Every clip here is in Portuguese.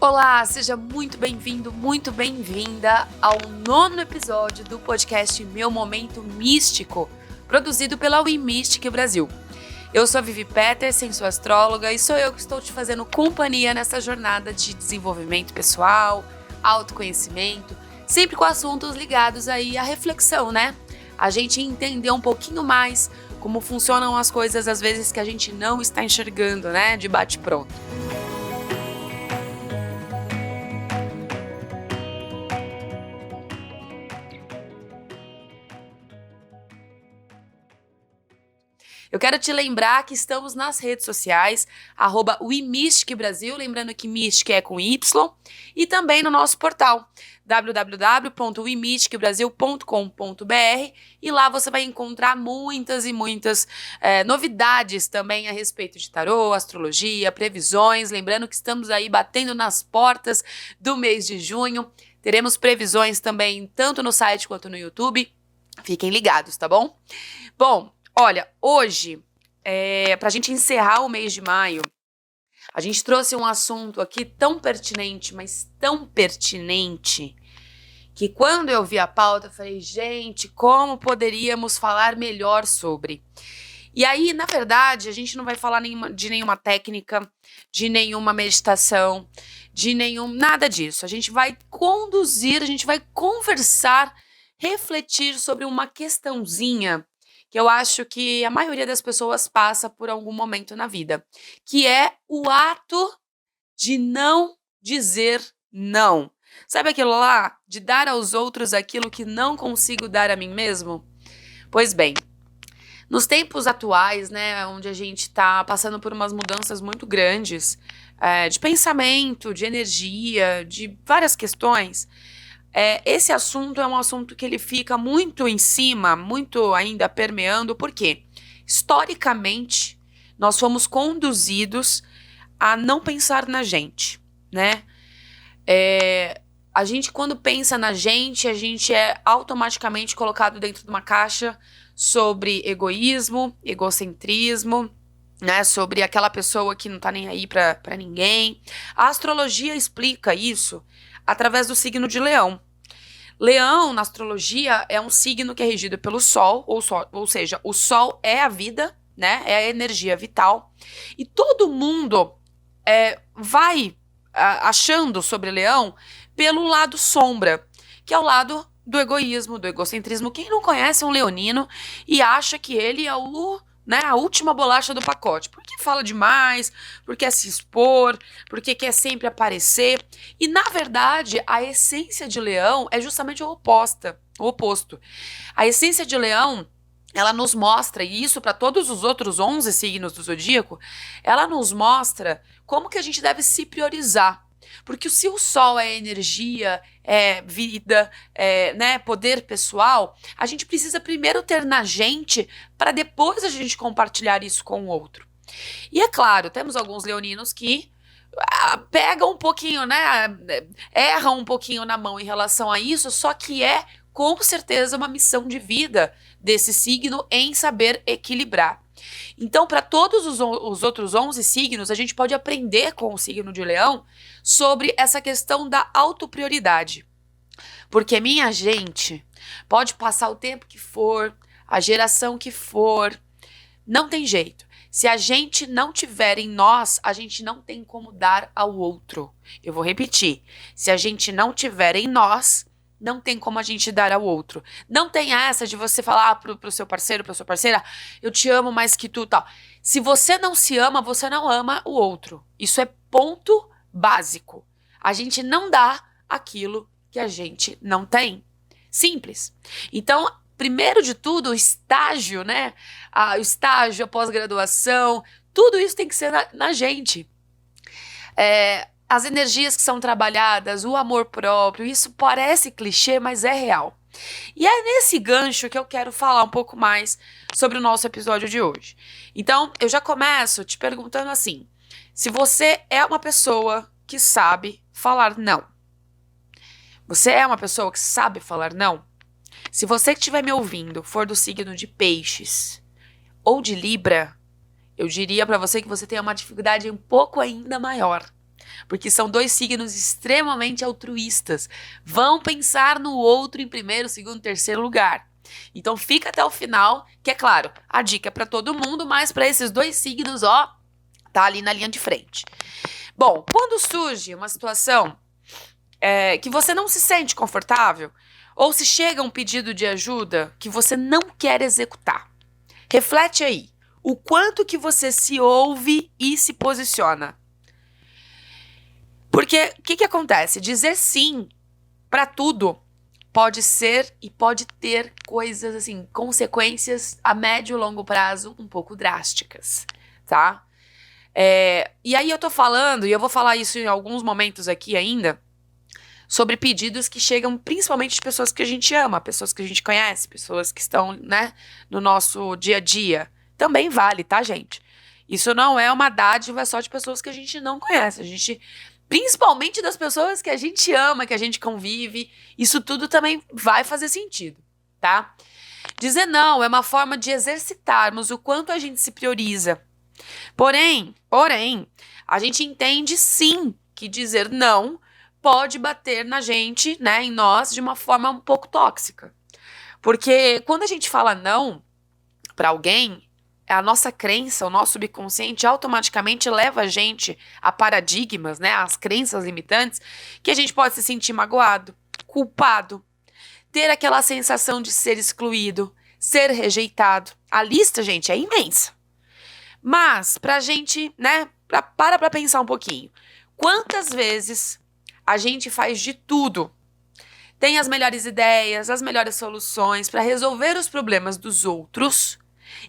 Olá, seja muito bem-vindo, muito bem-vinda ao 9º episódio do podcast Meu Momento Místico, produzido pela We Mystic Brasil. Eu sou a Vivi Petersen, sou astróloga e sou eu que estou te fazendo companhia nessa jornada de desenvolvimento pessoal, autoconhecimento, sempre com assuntos ligados aí à reflexão, né? A gente entender um pouquinho mais como funcionam as coisas às vezes que a gente não está enxergando, né? De bate-pronto. Eu quero te lembrar que estamos nas redes sociais, @WeMysticBrasil, lembrando que Mystic é com Y, e também no nosso portal, www.wemysticbrasil.com.br, e lá você vai encontrar muitas e muitas novidades também a respeito de tarô, astrologia, previsões, lembrando que estamos aí batendo nas portas do mês de junho, teremos previsões também tanto no site quanto no YouTube, fiquem ligados, tá bom? Bom, olha, hoje, pra gente encerrar o mês de maio, a gente trouxe um assunto aqui tão pertinente, mas tão pertinente, que quando eu vi a pauta, eu falei, gente, como poderíamos falar melhor sobre? E aí, na verdade, a gente não vai falar de nenhuma técnica, de nenhuma meditação, nada disso. A gente vai conduzir, a gente vai conversar, refletir sobre uma questãozinha que eu acho que a maioria das pessoas passa por algum momento na vida, que é o ato de não dizer não. Sabe aquilo lá de dar aos outros aquilo que não consigo dar a mim mesmo? Pois bem, nos tempos atuais, né, onde a gente está passando por umas mudanças muito grandes, de pensamento, de energia, de várias questões, esse assunto é um assunto que ele fica muito em cima, muito ainda permeando, porque historicamente nós fomos conduzidos a não pensar na gente, né? A gente, quando pensa na gente, a gente é automaticamente colocado dentro de uma caixa sobre egoísmo, egocentrismo, né? Sobre aquela pessoa que não tá nem aí pra ninguém. A astrologia explica isso através do signo de Leão. Leão, na astrologia, é um signo que é regido pelo Sol, ou seja, o Sol é a vida, né? É a energia vital. E todo mundo vai achando sobre Leão pelo lado sombra, que é o lado do egoísmo, do egocentrismo. Quem não conhece um leonino e acha que ele é a última bolacha do pacote, porque fala demais, porque quer se expor, porque quer sempre aparecer, e na verdade a essência de Leão é justamente o oposto. A essência de Leão, ela nos mostra, e isso para todos os outros 11 signos do zodíaco, ela nos mostra como que a gente deve se priorizar. Porque se o Sol é energia, é vida, poder pessoal, a gente precisa primeiro ter na gente para depois a gente compartilhar isso com o outro. E é claro, temos alguns leoninos que pegam um pouquinho, né? Erram um pouquinho na mão em relação a isso, só que é com certeza uma missão de vida desse signo em saber equilibrar. Então, para todos os outros 11 signos, a gente pode aprender com o signo de Leão sobre essa questão da autoprioridade. Porque, minha gente, pode passar o tempo que for, a geração que for, não tem jeito. Se a gente não tiver em nós, a gente não tem como dar ao outro. Eu vou repetir. Se a gente não tiver em nós, não tem como a gente dar ao outro. Não tem essa de você falar pro seu parceiro, pra sua parceira, eu te amo mais que tu, tal. Se você não se ama, você não ama o outro. Isso é ponto básico. A gente não dá aquilo que a gente não tem. Simples. Então, primeiro de tudo, o estágio, né? O estágio, a pós-graduação, tudo isso tem que ser na gente. As energias que são trabalhadas, o amor próprio, isso parece clichê, mas é real. E é nesse gancho que eu quero falar um pouco mais sobre o nosso episódio de hoje. Então, eu já começo te perguntando assim, se você é uma pessoa que sabe falar não. Você é uma pessoa que sabe falar não? Se você que estiver me ouvindo for do signo de Peixes ou de Libra, eu diria para você que você tem uma dificuldade um pouco ainda maior. porque são 2 signos extremamente altruístas. Vão pensar no outro em primeiro, segundo, terceiro lugar. Então fica até o final, que é claro, a dica é para todo mundo, mas para esses 2 signos, ó, tá ali na linha de frente. Bom, quando surge uma situação que você não se sente confortável, ou se chega um pedido de ajuda que você não quer executar, reflete aí o quanto que você se ouve e se posiciona. Porque o que acontece? Dizer sim para tudo pode ser e pode ter coisas assim, consequências a médio e longo prazo um pouco drásticas, tá? E aí eu tô falando, e eu vou falar isso em alguns momentos aqui ainda, sobre pedidos que chegam principalmente de pessoas que a gente ama, pessoas que a gente conhece, pessoas que estão, né, no nosso dia a dia. Também vale, tá, gente? Isso não é uma dádiva só de pessoas que a gente não conhece. A gente, principalmente das pessoas que a gente ama, que a gente convive, isso tudo também vai fazer sentido, tá? Dizer não é uma forma de exercitarmos o quanto a gente se prioriza. Porém, a gente entende sim que dizer não pode bater na gente, né, em nós, de uma forma um pouco tóxica. Porque quando a gente fala não para alguém, a nossa crença, o nosso subconsciente automaticamente leva a gente a paradigmas, né, as crenças limitantes, que a gente pode se sentir magoado, culpado, ter aquela sensação de ser excluído, ser rejeitado. A lista, gente, é imensa. Mas, pra gente, né, para pensar um pouquinho. Quantas vezes a gente faz de tudo, tem as melhores ideias, as melhores soluções para resolver os problemas dos outros,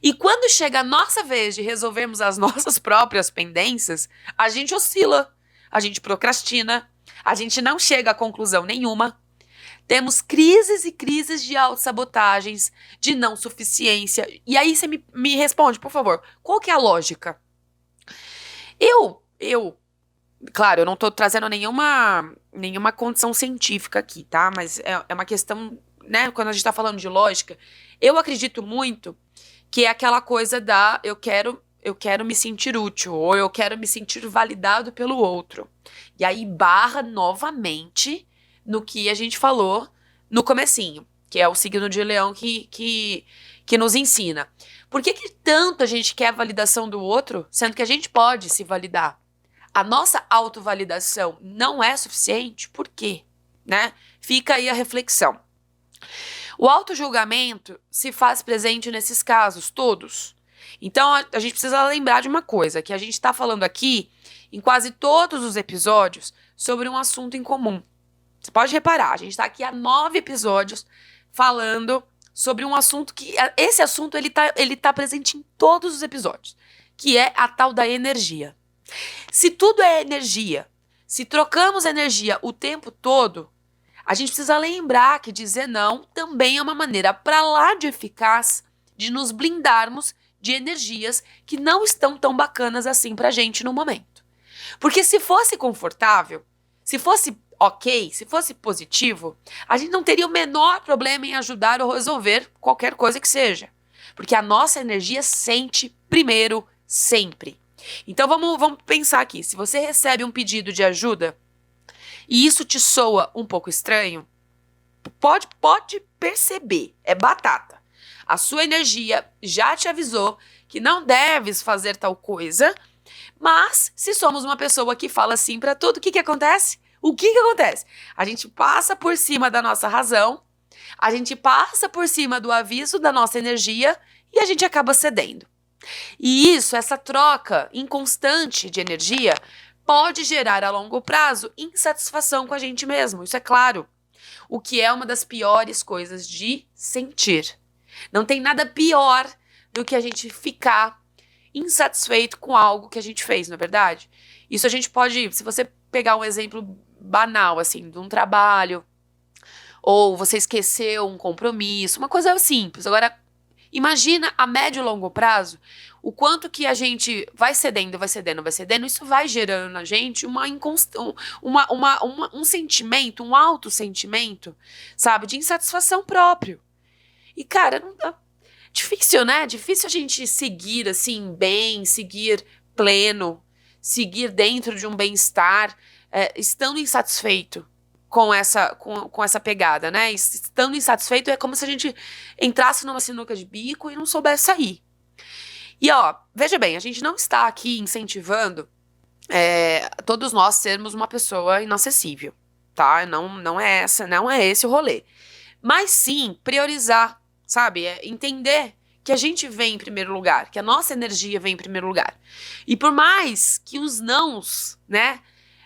e quando chega a nossa vez de resolvermos as nossas próprias pendências, a gente oscila, a gente procrastina, a gente não chega a conclusão nenhuma, temos crises e crises de autossabotagens, de não suficiência. E aí você me responde, por favor, qual que é a lógica? Claro, eu não tô trazendo nenhuma condição científica aqui, tá? Mas é uma questão, né? Quando a gente tá falando de lógica, eu acredito muito que é aquela coisa da eu quero me sentir útil, ou eu quero me sentir validado pelo outro. E aí barra novamente no que a gente falou no comecinho, que é o signo de Leão que nos ensina. Por que tanto a gente quer a validação do outro, sendo que a gente pode se validar? A nossa autovalidação não é suficiente? Por quê? Né? Fica aí a reflexão. O autojulgamento se faz presente nesses casos todos. Então, a gente precisa lembrar de uma coisa, que a gente está falando aqui, em quase todos os episódios, sobre um assunto em comum. Você pode reparar, a gente está aqui há 9 episódios falando sobre um assunto que... Esse assunto, ele tá presente em todos os episódios, que é a tal da energia. Se tudo é energia, se trocamos energia o tempo todo, a gente precisa lembrar que dizer não também é uma maneira para lá de eficaz de nos blindarmos de energias que não estão tão bacanas assim pra gente no momento. Porque se fosse confortável, se fosse ok, se fosse positivo, a gente não teria o menor problema em ajudar ou resolver qualquer coisa que seja. Porque a nossa energia sente primeiro, sempre. Então vamos pensar aqui, se você recebe um pedido de ajuda e isso te soa um pouco estranho, pode perceber, é batata. A sua energia já te avisou que não deves fazer tal coisa, mas se somos uma pessoa que fala sim para tudo, o que acontece? O que acontece? A gente passa por cima da nossa razão, a gente passa por cima do aviso da nossa energia e a gente acaba cedendo. E isso, essa troca inconstante de energia, pode gerar a longo prazo insatisfação com a gente mesmo, isso é claro. O que é uma das piores coisas de sentir. Não tem nada pior do que a gente ficar insatisfeito com algo que a gente fez, não é verdade? Isso a gente pode, se você pegar um exemplo banal, assim, de um trabalho, ou você esqueceu um compromisso, uma coisa simples. Agora, imagina a médio e longo prazo, o quanto que a gente vai cedendo, isso vai gerando na gente um sentimento, um autossentimento, sabe, de insatisfação próprio. E, cara, não dá. Difícil, né? Difícil a gente seguir, assim, bem, seguir pleno, seguir dentro de um bem-estar, estando insatisfeito com essa pegada, né? Estando insatisfeito é como se a gente entrasse numa sinuca de bico e não soubesse sair. E ó, veja bem, a gente não está aqui incentivando todos nós sermos uma pessoa inacessível, tá? Não é esse o rolê. Mas sim, priorizar, sabe? Entender que a gente vem em primeiro lugar, que a nossa energia vem em primeiro lugar. E por mais que os nãos, né,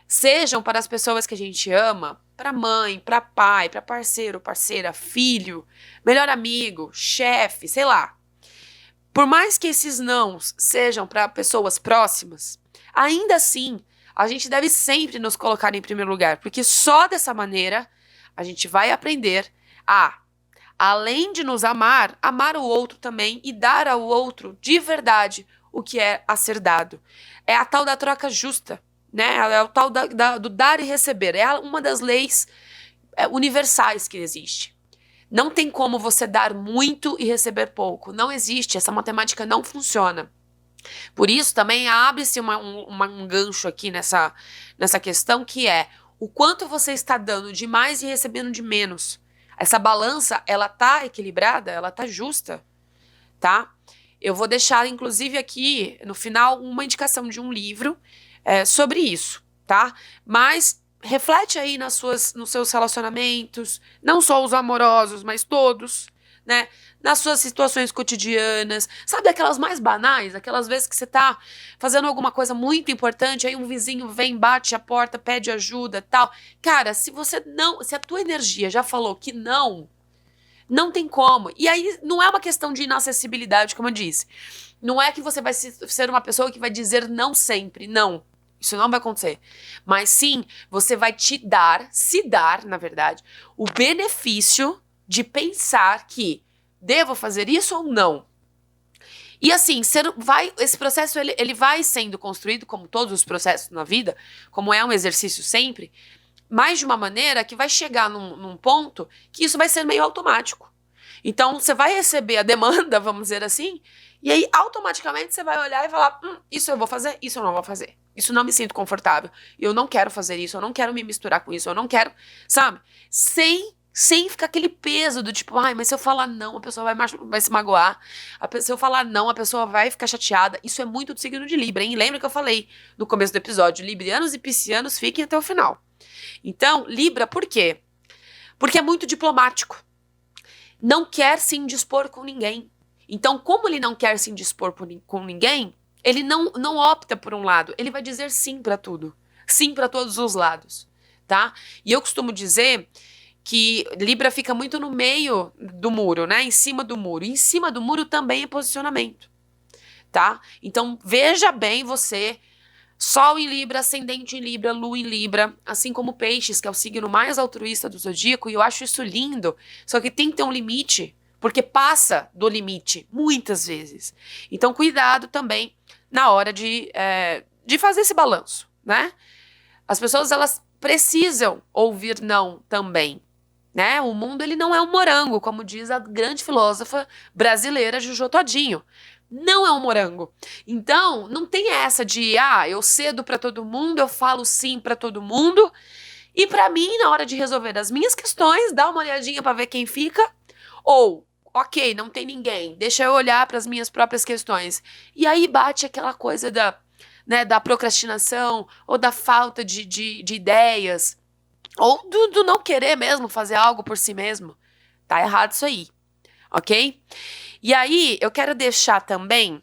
sejam para as pessoas que a gente ama, para mãe, para pai, para parceiro, parceira, filho, melhor amigo, chefe, sei lá. Por mais que esses nãos sejam para pessoas próximas, ainda assim, a gente deve sempre nos colocar em primeiro lugar, porque só dessa maneira a gente vai aprender a, além de nos amar, amar o outro também e dar ao outro de verdade o que é a ser dado. É a tal da troca justa, né? É o tal do dar e receber. É uma das leis universais que existe. Não tem como você dar muito e receber pouco. Não existe. Essa matemática não funciona. Por isso, também abre-se um gancho aqui nessa questão, que é o quanto você está dando de mais e recebendo de menos. Essa balança, ela tá equilibrada, ela tá justa, tá? Eu vou deixar, inclusive, aqui, no final, uma indicação de um livro sobre isso, tá? Mas reflete aí nos seus relacionamentos, não só os amorosos, mas todos, né? Nas suas situações cotidianas, sabe, aquelas mais banais, aquelas vezes que você tá fazendo alguma coisa muito importante, aí um vizinho vem, bate a porta, pede ajuda, tal. Cara, se a tua energia já falou que não tem como. E aí não é uma questão de inacessibilidade, como eu disse. Não é que você vai ser uma pessoa que vai dizer não sempre, não. Isso não vai acontecer. Mas sim, você vai se dar, na verdade, o benefício de pensar que devo fazer isso ou não. E assim, esse processo ele vai sendo construído, como todos os processos na vida, como é um exercício sempre, mas de uma maneira que vai chegar num ponto que isso vai ser meio automático. Então, você vai receber a demanda, vamos dizer assim, e aí automaticamente você vai olhar e falar, isso eu vou fazer, isso eu não vou fazer. Isso não me sinto confortável. Eu não quero fazer isso, eu não quero me misturar com isso, eu não quero, sabe? Sem ficar aquele peso do tipo, mas se eu falar não, a pessoa vai se magoar. Se eu falar não, a pessoa vai ficar chateada. Isso é muito do signo de Libra, hein? Lembra que eu falei no começo do episódio? Librianos e piscianos, fiquem até o final. Então, Libra, por quê? Porque é muito diplomático. Não quer se indispor com ninguém. Então, como ele não quer se indispor com ninguém, ele não opta por um lado. Ele vai dizer sim para tudo. Sim para todos os lados, tá? E eu costumo dizer que Libra fica muito no meio do muro, né? Em cima do muro. E em cima do muro também é posicionamento, tá? Então, veja bem você, Sol em Libra, Ascendente em Libra, Lua em Libra, assim como Peixes, que é o signo mais altruísta do zodíaco, e eu acho isso lindo, só que tem que ter um limite, porque passa do limite, muitas vezes. Então, cuidado também na hora de fazer esse balanço, né? As pessoas, elas precisam ouvir não também, né? O mundo, ele não é um morango, como diz a grande filósofa brasileira Juju Todinho. Não é um morango. Então, não tem essa de, eu cedo pra todo mundo, eu falo sim pra todo mundo, e pra mim, na hora de resolver as minhas questões, dá uma olhadinha pra ver quem fica, ou, ok, não tem ninguém, deixa eu olhar pras minhas próprias questões. E aí bate aquela coisa da procrastinação, ou da falta de ideias, ou do não querer mesmo fazer algo por si mesmo. Tá errado isso aí, ok? E aí, eu quero deixar também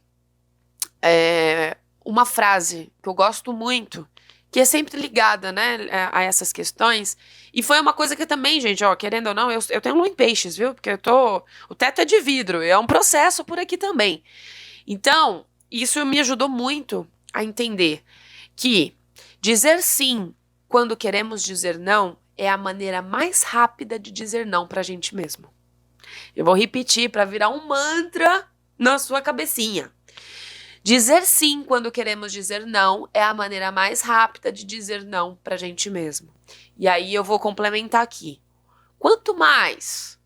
uma frase que eu gosto muito, que é sempre ligada, né, a essas questões. E foi uma coisa que também, gente, querendo ou não, eu tenho lua em peixes, viu? Porque o teto é de vidro, é um processo por aqui também. Então, isso me ajudou muito a entender que dizer sim quando queremos dizer não é a maneira mais rápida de dizer não pra gente mesmo. Eu vou repetir para virar um mantra na sua cabecinha. Dizer sim quando queremos dizer não é a maneira mais rápida de dizer não pra gente mesmo. E aí eu vou complementar aqui. Quanto mais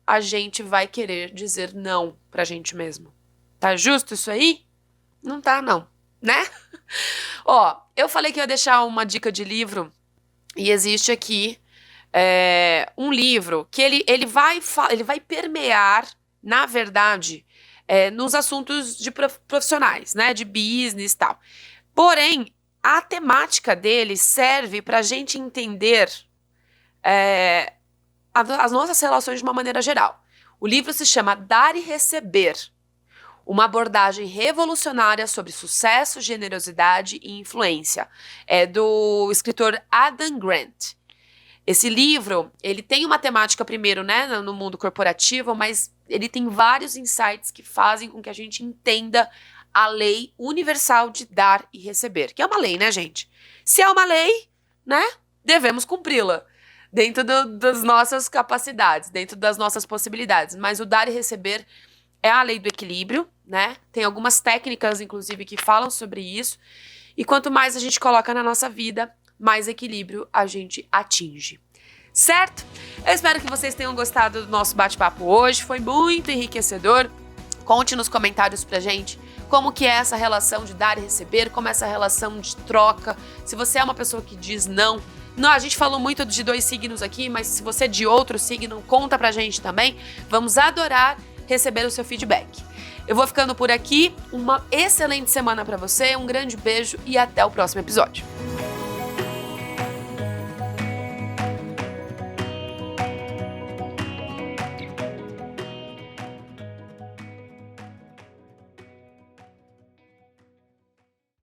a gente vai querer dizer não pra gente mesmo. Tá justo isso aí? Não tá, não. né? Ó, eu falei que eu ia deixar uma dica de livro e existe aqui um livro que ele vai permear, na verdade, nos assuntos de profissionais, né? De business e tal. Porém, a temática dele serve para a gente entender as nossas relações de uma maneira geral. O livro se chama Dar e Receber, uma abordagem revolucionária sobre sucesso, generosidade e influência. É do escritor Adam Grant. Esse livro, ele tem uma temática primeiro, né, no mundo corporativo, mas ele tem vários insights que fazem com que a gente entenda a lei universal de dar e receber, que é uma lei, né, gente? Se é uma lei, né, devemos cumpri-la dentro das nossas capacidades, dentro das nossas possibilidades. Mas o dar e receber é a lei do equilíbrio, né? Tem algumas técnicas, inclusive, que falam sobre isso. E quanto mais a gente coloca na nossa vida, mais equilíbrio a gente atinge. Certo? Eu espero que vocês tenham gostado do nosso bate-papo hoje. Foi muito enriquecedor. Conte nos comentários pra gente como que é essa relação de dar e receber, como é essa relação de troca. Se você é uma pessoa que diz não, a gente falou muito de 2 signos aqui, mas se você é de outro signo, conta pra gente também. Vamos adorar receber o seu feedback. Eu vou ficando por aqui. Uma excelente semana pra você, um grande beijo e até o próximo episódio.